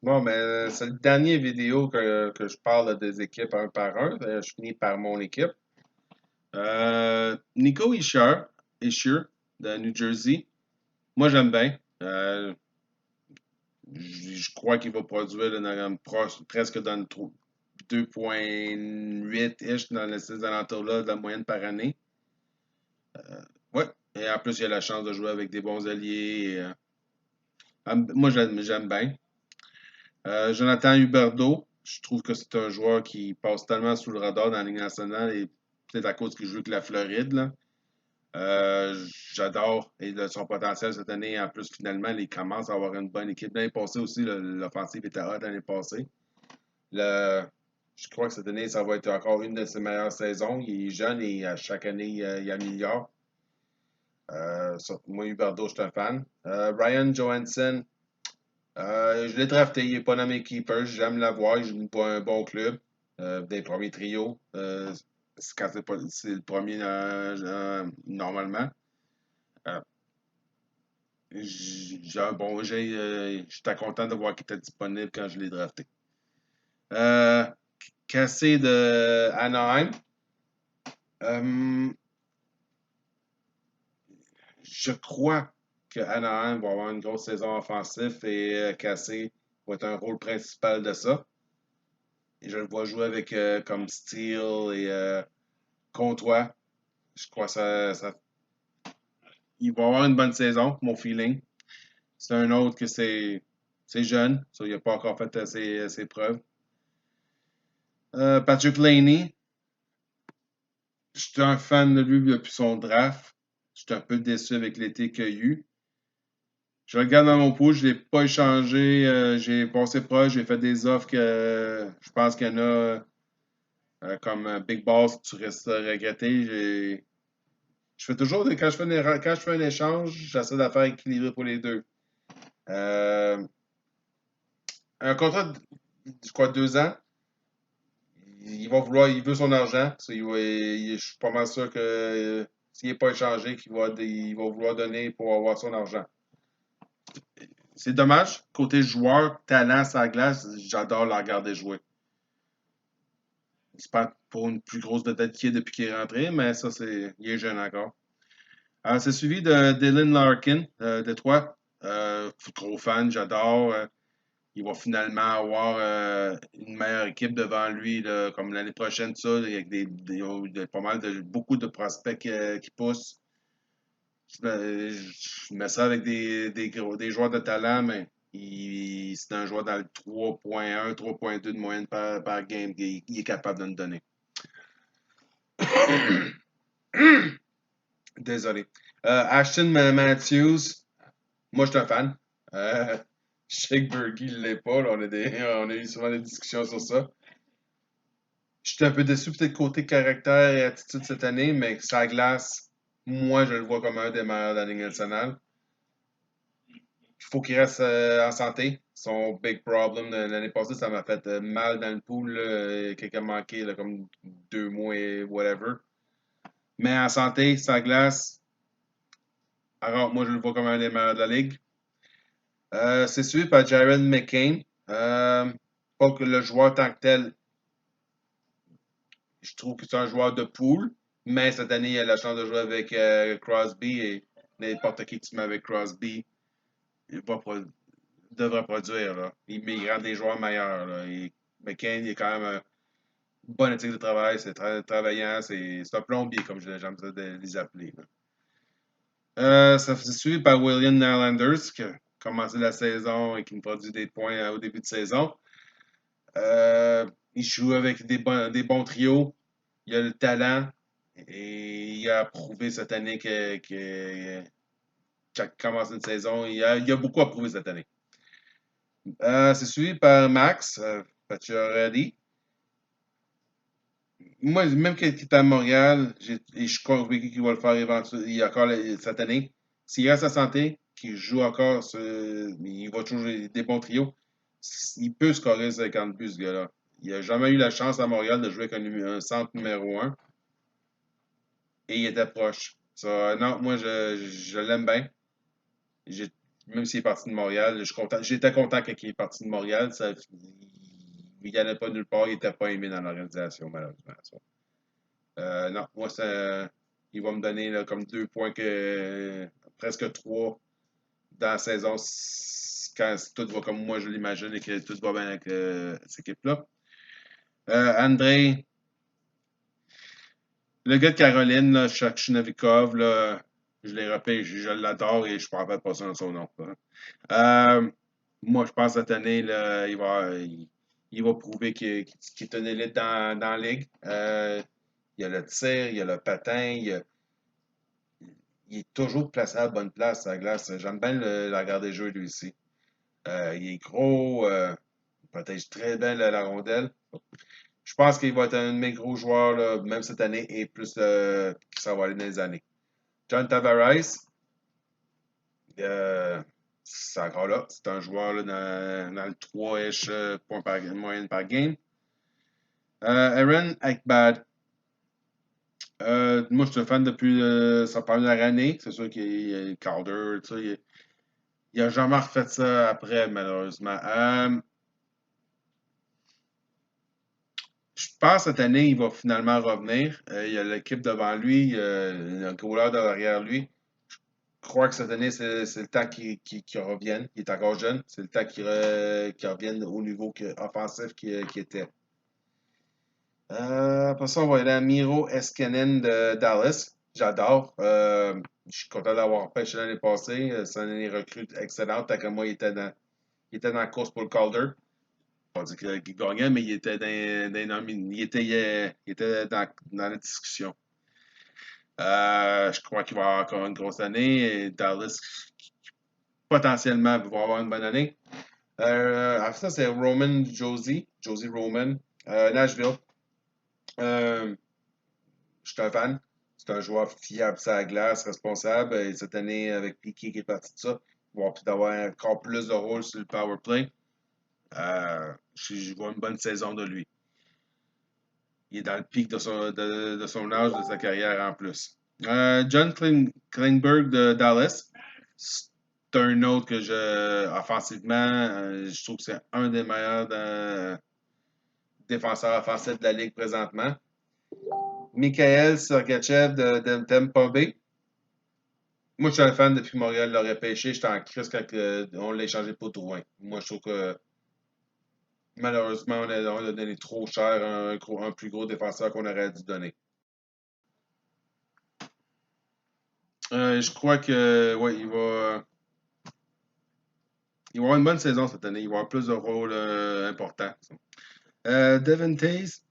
Bon, mais c'est le dernier vidéo que je parle des équipes un par un. Je finis par mon équipe. Nico Hischier de New Jersey. Moi, j'aime bien. Je crois qu'il va produire là, presque dans le 2,8-ish dans ces alentours-là de la moyenne par année. Ouais. Et en plus, il a la chance de jouer avec des bons alliés. Moi, j'aime bien. Jonathan Huberdeau, je trouve que c'est un joueur qui passe tellement sous le radar dans la Ligue nationale et peut-être à cause qu'il joue avec la Floride, là. J'adore et de son potentiel cette année. En plus, finalement, il commence à avoir une bonne équipe. L'année passée aussi, l'offensive était hot l'année passée. Le- je crois que cette année, ça va être encore une de ses meilleures saisons. Il est jeune et à chaque année, il améliore. Moi, Huberdeau, je suis un fan. Ryan Johansson, je l'ai drafté, il n'est pas dans mes keepers. J'aime l'avoir, il joue pour un bon club. Des premiers trios. Quand c'est le premier normalement. Euh, j'étais content de voir qu'il était disponible quand je l'ai drafté. Euh, Cassé de Anaheim. Euh, je crois que Anaheim va avoir une grosse saison offensive et Cassé va être un rôle principal de ça. Et je le vois jouer avec comme Steele et Comtois. Je crois que il va avoir une bonne saison, mon feeling. C'est un autre que c'est jeune, ça, il n'a pas encore fait ses preuves. Patrick Laney, je suis un fan de lui depuis son draft. Je suis un peu déçu avec l'été qu'il y a eu. Je regarde dans mon pouce, je ne l'ai pas échangé. J'ai passé proche, j'ai fait des offres que je pense qu'il y en a comme Big Boss, tu restes à regretter. Je fais toujours, quand je fais un échange, j'essaie de faire équilibrer pour les deux. Euh, un contrat de, je crois, 2 ans, il veut son argent. Je suis pas mal sûr que s'il n'est pas échangé, il va vouloir donner pour avoir son argent. C'est dommage. Côté joueur, talent sur la glace, j'adore la regarder jouer. C'est pas pour une plus grosse vedette qu'il est depuis qu'il est rentré, mais ça, il est jeune encore. C'est suivi de Dylan Larkin, de Troyes. Gros fan, j'adore. Il va finalement avoir une meilleure équipe devant lui, là, comme l'année prochaine, ça, avec pas mal beaucoup de prospects qui poussent. Je mets ça avec des joueurs de talent, mais c'est un joueur dans le 3,1, 3,2 de moyenne par game qu'il est capable de nous donner. Désolé. Ashton Matthews, moi je suis un fan. Euh, je sais que Berkey ne l'est pas. Là, on a eu souvent des discussions sur ça. Je suis un peu déçu peut-être côté caractère et attitude cette année, mais sa glace, moi je le vois comme un des meilleurs de la Ligue nationale. Il faut qu'il reste en santé. Son big problem de l'année passée, ça m'a fait mal dans le pool, là, quelqu'un manqué là, comme 2 mois et whatever. Mais en santé, sa glace, alors moi je le vois comme un des meilleurs de la ligue. C'est suivi par Jared McCain. Euh, Pas que le joueur tant que tel, je trouve que c'est un joueur de pool, mais cette année, il a la chance de jouer avec Crosby et n'importe qui tu mets avec Crosby, il devrait produire. Là. Il rend des joueurs meilleurs. Là. McCain, il est quand même un bon éthique de travail, c'est très travaillant, c'est un plombier, comme j'aime ça de les appeler. Là. Ça fait suivi par William Nylanders, qui a commencé la saison et qui nous produit des points au début de saison. Il joue avec des bons trios. Il a le talent et il a prouvé cette année qu'il a commencé une saison. Il a beaucoup à prouver cette année. C'est suivi par Max Pacioretty. Moi, même qu'il est à Montréal, et je suis convaincu qu'il va le faire cette année. S'il reste à santé, qu'il joue encore, il va toujours jouer des bons trios. Il peut scorer 50 buts, ce gars-là. Il n'a jamais eu la chance à Montréal de jouer avec un centre numéro un et il était proche. Ça, non, moi, je l'aime bien. Même s'il est parti de Montréal, je suis content. J'étais content quand il est parti de Montréal. Il n'allait pas nulle part, il n'était pas aimé dans l'organisation, malheureusement. Ça. Non, moi, il va me donner là, comme 2 points presque 3 dans la saison quand tout va comme moi je l'imagine et que tout va bien avec cette équipe-là. Andrei, le gars de Caroline, là, Shachnovikov, là, je l'ai repéré, je l'adore et je ne me rappelle pas son nom. Euh, Moi, je pense que cette année, là, il va prouver qu'il est une élite dans la ligue. Il y a le tir, il y a le patin, il est toujours placé à la bonne place à la glace. J'aime bien le regarder jouer lui aussi. Il est gros, il protège très bien la rondelle. Je pense qu'il va être un de mes gros joueurs, là, même cette année, et plus que ça va aller dans les années. John Tavares, c'est encore là. C'est un joueur là, dans le 3-ish points par moyenne par game. Aaron Ekbad. Moi, je suis un fan depuis sa première année. C'est sûr qu'il est Calder, tu sais, il n'a jamais refait ça après, malheureusement. Je pense que cette année, il va finalement revenir. Il y a l'équipe devant lui, il y a un goaler derrière lui. Je crois que cette année, c'est le temps qu'il revienne. Il est encore jeune. C'est le temps qu'il revienne au niveau offensif qu'il était. Après ça, on va aller à Miro Eskinen de Dallas. J'adore. Je suis content d'avoir pêché l'année passée. C'est une année recrue excellente. Tant que moi, il était dans la course pour le Calder. Pas dire qu'il gagnait, mais il était il était dans la discussion. Je crois qu'il va avoir encore une grosse année. Et Dallas, potentiellement, va avoir une bonne année. Après ça, c'est Roman Josie. Josie Roman. Nashville. Euh, je suis un fan. C'est un joueur fiable sur la glace, responsable. Et cette année, avec Piquet qui est parti de ça, il va peut-être avoir encore plus de rôle sur le power play. Je vois une bonne saison de lui. Il est dans le pic de son âge, de sa carrière en plus. John Klingberg de Dallas. C'est un autre que offensivement, je trouve que c'est un des meilleurs défenseurs offensifs de la Ligue présentement. Mikhail Sergachev de Tampa Bay. Moi, je suis un fan depuis que Montréal l'aurait pêché. J'étais en crise quand on l'a échangé pour Drouin. Moi, je trouve que malheureusement, on a donné trop cher à un plus gros défenseur qu'on aurait dû donner. Je crois que ouais, il va avoir une bonne saison cette année. Il va avoir plus de rôles importants. Devin Taze,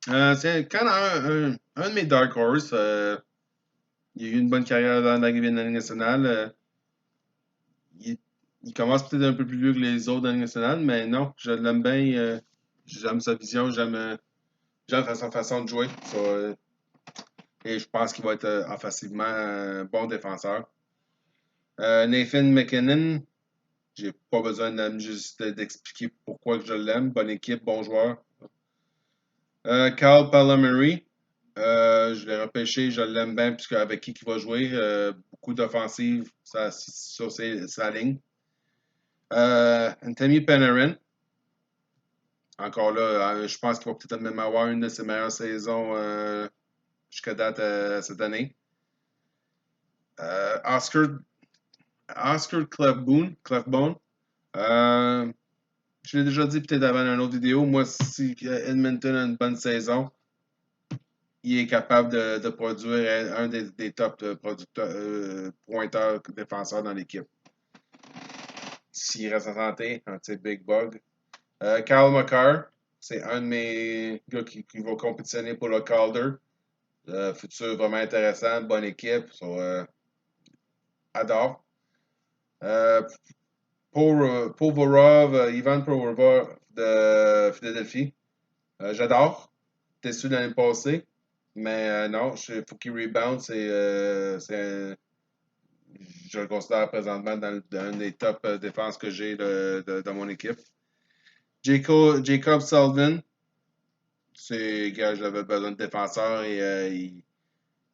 c'est quand même un de mes Dark Horse. Il a eu une bonne carrière dans la Ligue nationale. Il, il commence peut-être un peu plus vieux que les autres dans la Ligue nationale, mais non, je l'aime bien. J'aime sa vision, j'aime sa façon de jouer. Et je pense qu'il va être offensivement un bon défenseur. Nathan McKinnon, j'ai pas besoin juste d'expliquer pourquoi que je l'aime. Bonne équipe, bon joueur. Carl Palomari, je l'ai repêché, je l'aime bien puisque avec qui il va jouer. Beaucoup d'offensives sur sa ligne. Anthony Panarin, encore là, je pense qu'il va peut-être même avoir une de ses meilleures saisons jusqu'à date cette année. Oscar Clefbone. Je l'ai déjà dit peut-être avant dans une autre vidéo. Moi, si Edmonton a une bonne saison, il est capable de produire un des top pointeurs défenseurs dans l'équipe. S'il reste en santé, un petit big bug. Kyle McCarr, c'est un de mes gars qui va compétitionner pour le Calder. Futur vraiment intéressant, bonne équipe. Adore. Povorov, Ivan Povorov de Philadelphie. J'adore. Déçu de l'année passée. Mais non, il faut qu'il rebound. Je le considère présentement dans une des top défenses que j'ai dans mon équipe. Jacob Sullivan, c'est gars, j'avais besoin de défenseur et il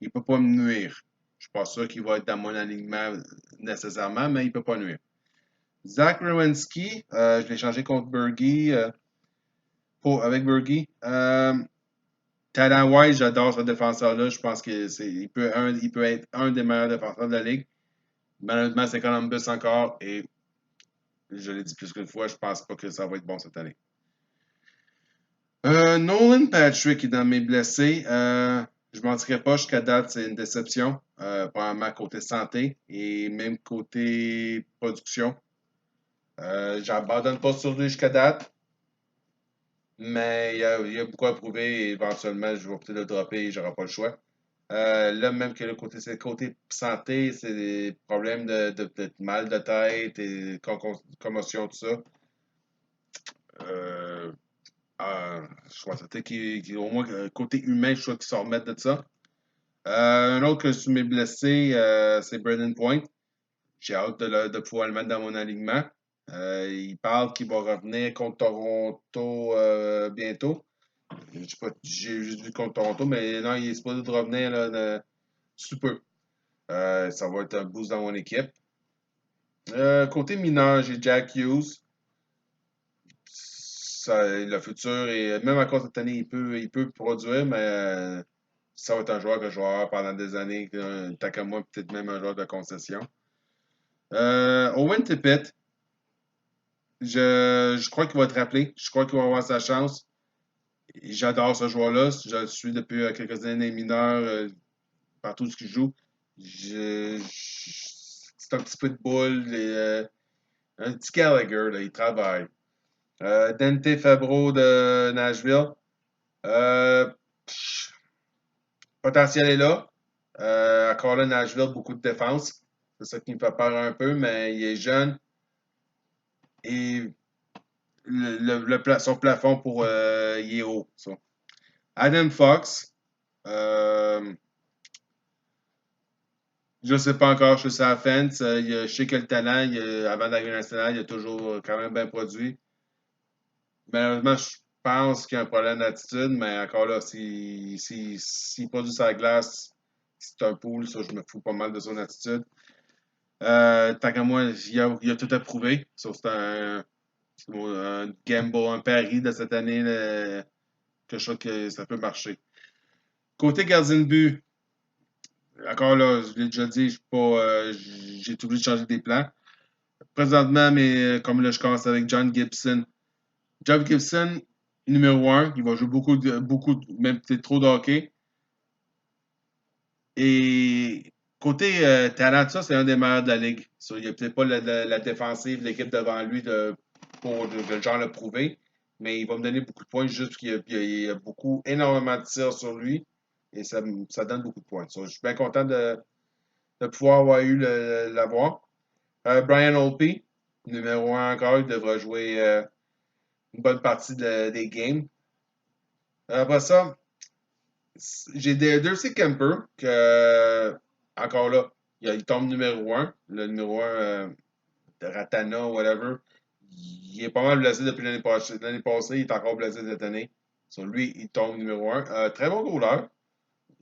ne peut pas me nuire. Je suis pas sûr qu'il va être dans mon alignement nécessairement, mais il peut pas nuire. Zach Werenski, je l'ai changé contre Bergie, avec Bergie. Tylan White, j'adore ce défenseur-là. Je pense qu'il peut être un des meilleurs défenseurs de la ligue. Malheureusement, c'est Columbus encore et je l'ai dit plus qu'une fois, je pense pas que ça va être bon cette année. Nolan Patrick est dans mes blessés. Je ne mentirais pas, jusqu'à date, c'est une déception. Probablement côté santé et même côté production. J'abandonne pas sur lui jusqu'à date, mais il y a beaucoup à prouver et éventuellement, je vais peut-être le dropper et j'aurai pas le choix. Là, même que c'est le côté santé, c'est des problèmes de mal de tête et commotion, tout ça. Euh, je crois que au moins côté humain, je crois qu'ils s'en remettent de ça. Un autre que je suis blessé, c'est Brandon Point. J'ai hâte de pouvoir le mettre dans mon alignement. Il parle qu'il va revenir contre Toronto bientôt. Je sais pas, j'ai juste vu contre Toronto, mais non, il est supposé de revenir là, sous peu. Ça va être un boost dans mon équipe. Côté mineur, j'ai Jack Hughes. Le futur, et même encore cette année, il peut produire, mais ça va être un joueur que je vais avoir pendant des années, tant qu'à moi, peut-être même un joueur de concession. Owen Tippett, je crois qu'il va être rappelé. Je crois qu'il va avoir sa chance. J'adore ce joueur-là. Je le suis depuis quelques années mineurs, partout ce qu'il joue. C'est un petit peu de boule. Un petit Gallagher, là, il travaille. Dante Fabro de Nashville. Euh, Potentiel est là. Encore là, Nashville, beaucoup de défense. C'est ça qui me fait peur un peu, mais il est jeune. Et son plafond pour il est haut. Ça. Adam Fox. Euh, je ne sais pas encore, je suis sur la fence. Je sais que le talent, avant d'arriver nationale, il a toujours quand même bien produit. Malheureusement, je pense qu'il y a un problème d'attitude, mais encore là, s'il produit sa glace, c'est un pool, ça, je me fous pas mal de son attitude. Tant qu'à moi, il a tout à prouver. Sauf que c'est un gamble, un pari de cette année que je crois que ça peut marcher. Côté gardien de but, encore là, je l'ai déjà dit, j'ai tout obligé de changer des plans. Présentement, mais comme là, je commence avec John Gibson. John Gibson, numéro un, il va jouer même peut-être trop de hockey. Et côté talent, ça, c'est un des meilleurs de la ligue. Ça, il n'y a peut-être pas la défensive, l'équipe devant lui pour le genre le prouver, mais il va me donner beaucoup de points juste parce qu'il y a énormément de tirs sur lui et ça donne beaucoup de points. Ça, je suis bien content de pouvoir avoir eu l'avoir. Brian Holtby, numéro un encore, il devra jouer une bonne partie des games. Après ça, j'ai Darcy Kemper, encore là, il tombe numéro un. Le numéro un de Ratana, whatever. Il est pas mal blessé depuis l'année passée. L'année passée, il est encore blessé cette année. Sur lui, il tombe numéro un. Très bon goaler.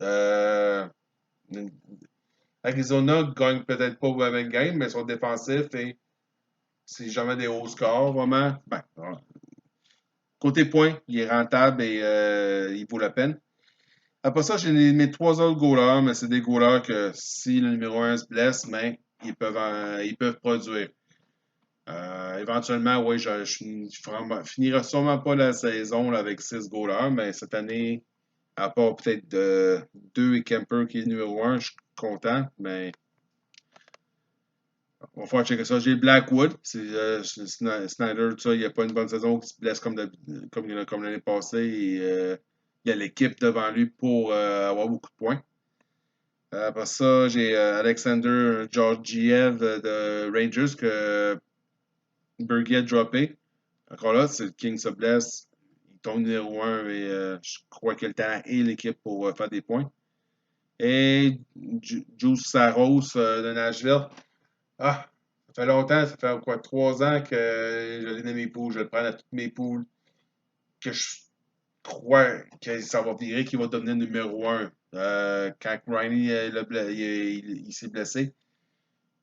Euh, Arizona gagne peut-être pas au même game, mais son défensif et c'est jamais des hauts scores, vraiment. Ben, côté points, il est rentable et il vaut la peine. Après ça, j'ai mes trois autres goalers, mais c'est des goalers que si le numéro un se blesse, ben, ils peuvent produire. Éventuellement, oui, je finirai sûrement pas la saison là, avec 6 goalers, mais cette année, à part peut-être deux et Kemper qui est numéro un, je suis content, mais on va falloir checker ça. J'ai Blackwood, Snyder, tout ça, il n'y a pas une bonne saison, il se blesse comme l'année passée, et il y a l'équipe devant lui pour avoir beaucoup de points. Après ça, j'ai Alexander Georgiev de Rangers que Bergie a droppé. Encore là, c'est le King se blesse. Il tombe numéro un et je crois qu'il a le talent et l'équipe pour faire des points. Et Juice Saros de Nashville. Ah, ça fait longtemps, ça fait quoi, 3 ans que je l'ai dans mes poules. Je le prends à toutes mes poules. Que je, crois que ça va virer, qu'il va devenir numéro un. Quand Riley il s'est blessé.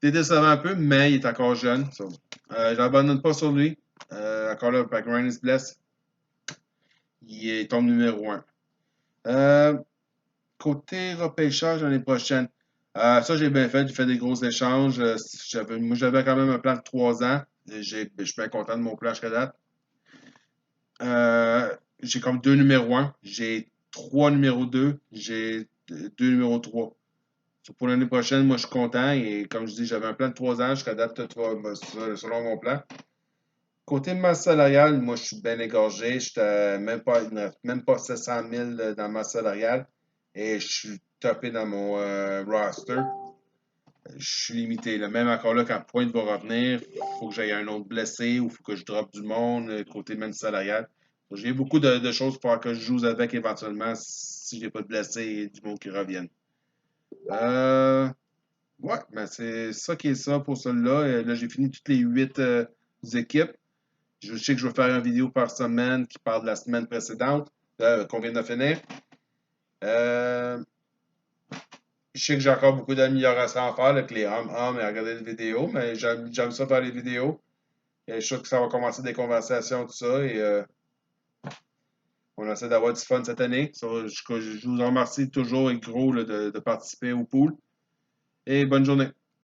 C'est décevant un peu, mais il est encore jeune. So, j'abandonne pas sur lui. Encore là, quand Riley se blesse, il tombe numéro un. Côté repêchage l'année prochaine, ça j'ai bien fait. J'ai fait des gros échanges. Moi, j'avais quand même un plan de 3 ans. Je suis bien content de mon plan jusqu'à date. J'ai comme 2 numéros 1. J'ai 3 numéros 2. J'ai 2 numéros 3. Pour l'année prochaine, moi, je suis content. Et comme je dis, j'avais un plan de 3 ans. Jusqu'à date, selon mon plan. Côté masse salariale, moi, je suis bien égorgé. Il ne reste même pas 700 000 dans ma salariale. Et je suis topé dans mon roster. Je suis limité. Là. Même encore là, quand Point va revenir, il faut que j'aille un autre blessé ou il faut que je drop du monde côté même salarial. J'ai beaucoup de choses pour que je joue avec éventuellement si j'ai pas de blessés et du monde qui reviennent. Euh, ouais, mais c'est ça qui est ça pour celui-là. Là, j'ai fini toutes les 8 équipes. Je sais que je vais faire une vidéo par semaine qui parle de la semaine précédente qu'on vient de finir. Euh, je sais que j'ai encore beaucoup d'améliorations à faire avec les hommes et à regarder les vidéos, mais j'aime ça faire les vidéos. Et je suis sûr que ça va commencer des conversations, tout ça, et on essaie d'avoir du fun cette année. Je vous en remercie toujours et gros là, de participer au pool. Et bonne journée.